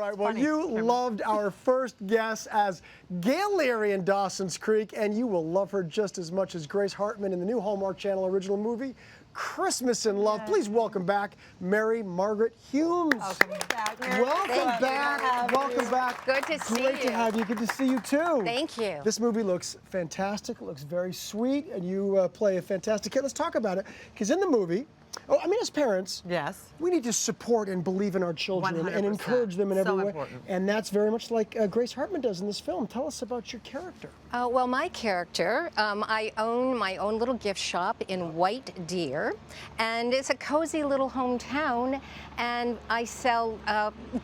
right, well, funny. you loved our first guest as Gail Leary in Dawson's Creek, and you will love her just as much as Grace Hartman in the new Hallmark Channel Original Movie, Christmas in Love. Please welcome back Mary-Margaret Humes. Welcome back, Mary. Welcome back. Welcome back. Good to see you. Great to have you. Good to see you, too. Thank you. This movie looks fantastic. It looks very sweet, and you play a fantastic kid. Let's talk about it, because in the movie, as parents, Yes. we need to support and believe in our children and 100%. encourage them in every So way. important. And that's very much like Grace Hartman does in this film. Tell us about your character. Well, my character, I own my own little gift shop in White Deer, and it's a cozy little hometown, and I sell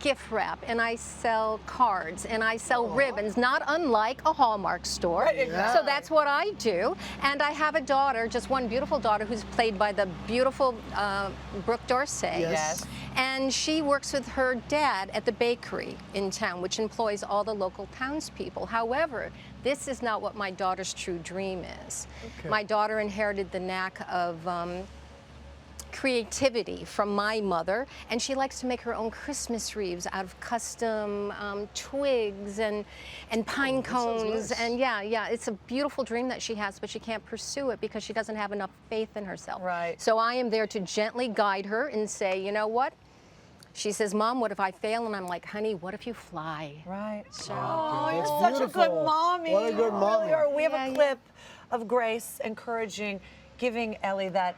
gift wrap, and I sell cards, and I sell ribbons, not unlike a Hallmark store. Yeah. So that's what I do. And I have a daughter, just one beautiful daughter, who's played by the beautiful Brooke Dorsey. Yes. And she works with her dad at the bakery in town, which employs all the local townspeople. However, this is not what my daughter's true dream is. Okay. My daughter inherited the knack of creativity from my mother, and she likes to make her own Christmas wreaths out of custom twigs and pine cones. nice. And yeah, it's a beautiful dream that she has, but she can't pursue it because she doesn't have enough faith in herself. Right. So I am there to gently guide her and say, you know what? She says, Mom, what if I fail? And I'm like, honey, what if you fly? Right. So, Oh, you're That's such a good beautiful. mommy. What a good You mommy. really are. We have Yeah, a yeah. clip of Grace encouraging, giving Ellie that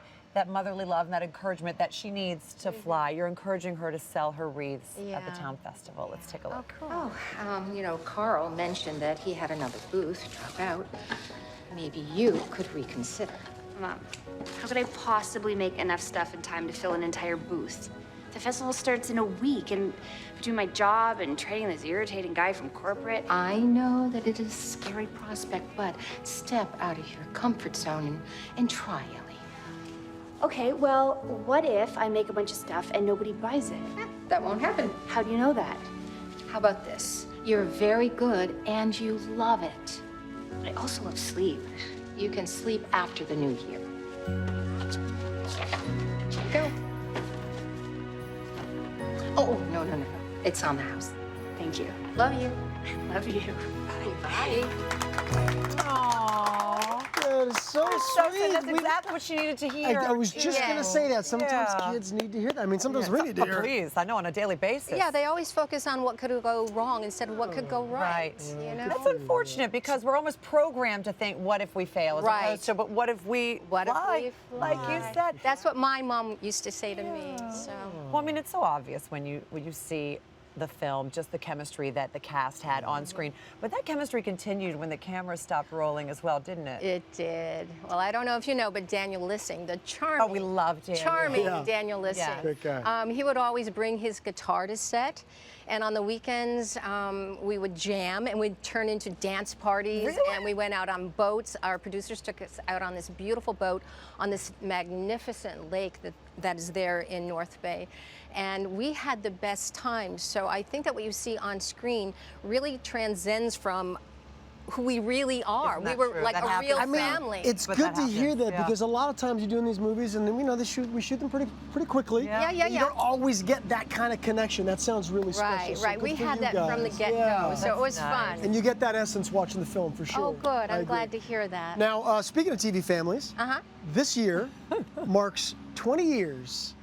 motherly love and that encouragement that she needs to fly. You're encouraging her to sell her wreaths at the Yeah. town festival. Let's take a look. cool. Carl mentioned that he had another booth drop out. Maybe you could reconsider. Mom, how could I possibly make enough stuff in time to fill an entire booth? The festival starts in a week, and between my job and training this irritating guy from corporate, I know that it is a scary prospect, but step out of your comfort zone and try, Ellie. Okay, well, what if I make a bunch of stuff and nobody buys it? That won't happen. How do you know that? How about this? You're very good and you love it. I also love sleep. You can sleep after the new year. Go. Oh, no. It's on the house. Thank you. Love you. Love you. Bye. Aww. That is so sweet. That's We- exactly what she needed to hear. I was just going to say that. Sometimes Yeah. kids need to hear that. I mean, sometimes we need to hear it. Please, I know, on a daily basis. Yeah, they always focus on what could go wrong instead of what could go right. Right. You know? That's unfortunate because we're almost programmed to think, what if we fail? As Right. opposed to, but what if we What if fly? we Like you fly? said. That's what my mom used to say to me. So. Well, I mean, it's so obvious when you see the film, just the chemistry that the cast had on screen. But that chemistry continued when the camera stopped rolling as well, didn't it? It did. Well, I don't know if you know, but Daniel Lissing, the charming, Oh, we love Daniel. charming Yeah. Daniel Lissing. Yeah. Great guy. He would always bring his guitar to set, and on the weekends we would jam and we'd turn into dance parties. Really? And we went out on boats. Our producers took us out on this beautiful boat on this magnificent lake that is there in North Bay. And we had the best time. So I think that what you see on screen really transcends from who we really are. Isn't We that were true? like That a happens, real though. family. It's But good that to hear happens, that yeah. because a lot of times you do in these movies, and then we shoot them pretty quickly. Yeah. Yeah. You don't always get that kind of connection. That sounds really special. Right, So right. good We for had you that from the guys. get-go, Yeah. so it was nice. fun. And you get that essence watching the film for sure. Oh, good. I I'm agree. glad to hear that. Now, speaking of TV families, this year marks 20 years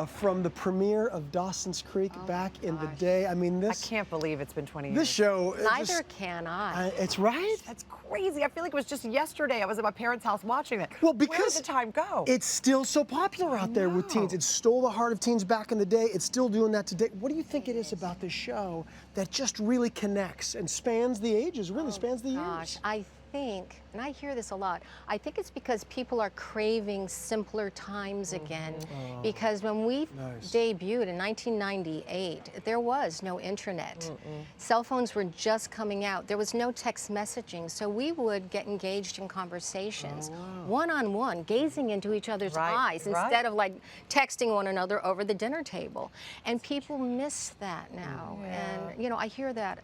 from the premiere of Dawson's Creek back in the day. I mean, I this can't believe it's been 20 years. this show. it Neither just- can I. it's right. That's crazy. I feel like it was just yesterday. I was at my parents' house watching it. Well, Where because did the time go? It's still so popular out there with teens. It stole the heart of teens back in the day. It's still doing that today. What do you think it is about this show that just really connects and spans the ages, really spans the Gosh, years? I think, and I hear this a lot, I think it's because people are craving simpler times again. Because when we Nice. debuted in 1998, there was no internet. Cell phones were just coming out. There was no text messaging, so we would get engaged in conversations, one-on-one, gazing into each other's Right, eyes right. instead of like texting one another over the dinner table. And people miss that now. And, you know, I hear that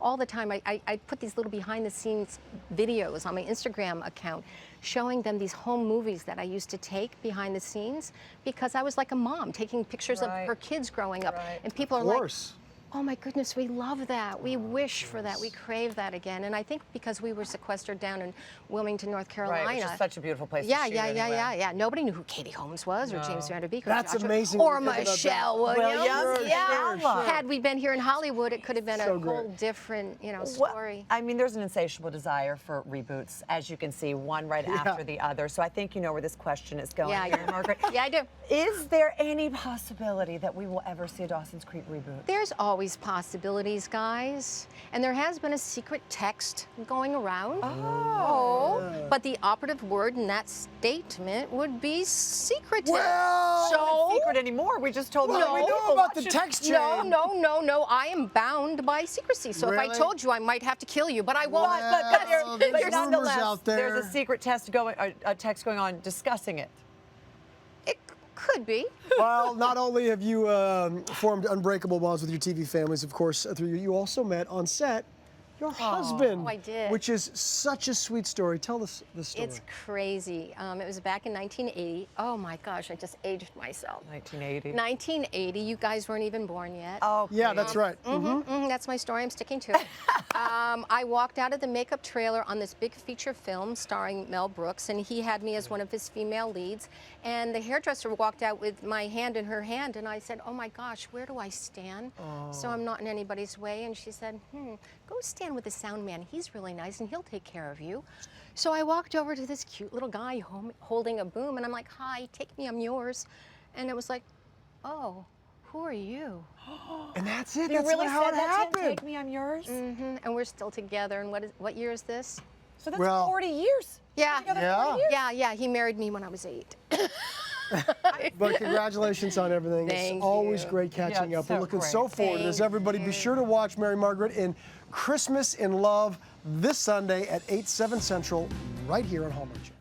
all the time. I put these little behind-the-scenes videos on my Instagram account showing them these home movies that I used to take behind the scenes because I was like a mom taking pictures Right. of her kids growing up. Right. And people Of are course. Oh my goodness, we love that. We wish for that. We crave that again. And I think because we were sequestered down in Wilmington, North Carolina. Right, which is such a beautiful place Yeah, to shoot yeah, anyway. yeah. Nobody knew who Katie Holmes was, or James Van Der Beek, or That's Joshua, amazing or when you think about Michelle that. Williams. Williams, Yeah. sure. Had we been here in Hollywood, it could have been So a great. whole different, Well, story. I mean, there's an insatiable desire for reboots, as you can see, one right after the other. So I think you know where this question is going, Yeah, here, Margaret. Yeah, I do. Is there any possibility that we will ever see a Dawson's Creek reboot? There's always possibilities, guys. And there has been a secret text going around. Oh. But the operative word in that statement would be secretive. Well, Not secret anymore. We just told them. No. we know about the text chain. No. I am bound by secrecy. So if I Really? told you, I might have to kill you, but I won't. Well, there's rumors nonetheless, out there. there's a secret text going, a text going on discussing it. It could be. Well, not only have you formed unbreakable bonds with your TV families, of course, you also met on set your husband. Oh, I did. Which is such a sweet story. Tell us the story. It's crazy. It was back in 1980. Oh my gosh, I just aged myself. 1980. 1980. You guys weren't even born yet. Oh, Yeah, please. that's right. That's my story. I'm sticking to it. I walked out of the makeup trailer on this big feature film starring Mel Brooks, and he had me as one of his female leads. And the hairdresser walked out with my hand in her hand, and I said, "Oh my gosh, where do I stand so I'm not in anybody's way?" And she said, "Go stand with the sound man. He's really nice, and he'll take care of you." So I walked over to this cute little guy holding a boom, and I'm like, "Hi, take me, I'm yours." And it was like, "Oh, who are you?" And that's it. You That's really how said it that to him? happened. Take me, I'm yours. And we're still together. And what year is this? So that's Well- 40 years. Yeah. Yeah. He married me when I was 8. But congratulations on everything. Thank It's always you. great catching Yeah, up. so We're looking great. so forward to this. Thank Everybody, be you. sure to watch Mary-Margaret in Christmas in Love this Sunday at 8/7 Central, right here on Hallmark Channel.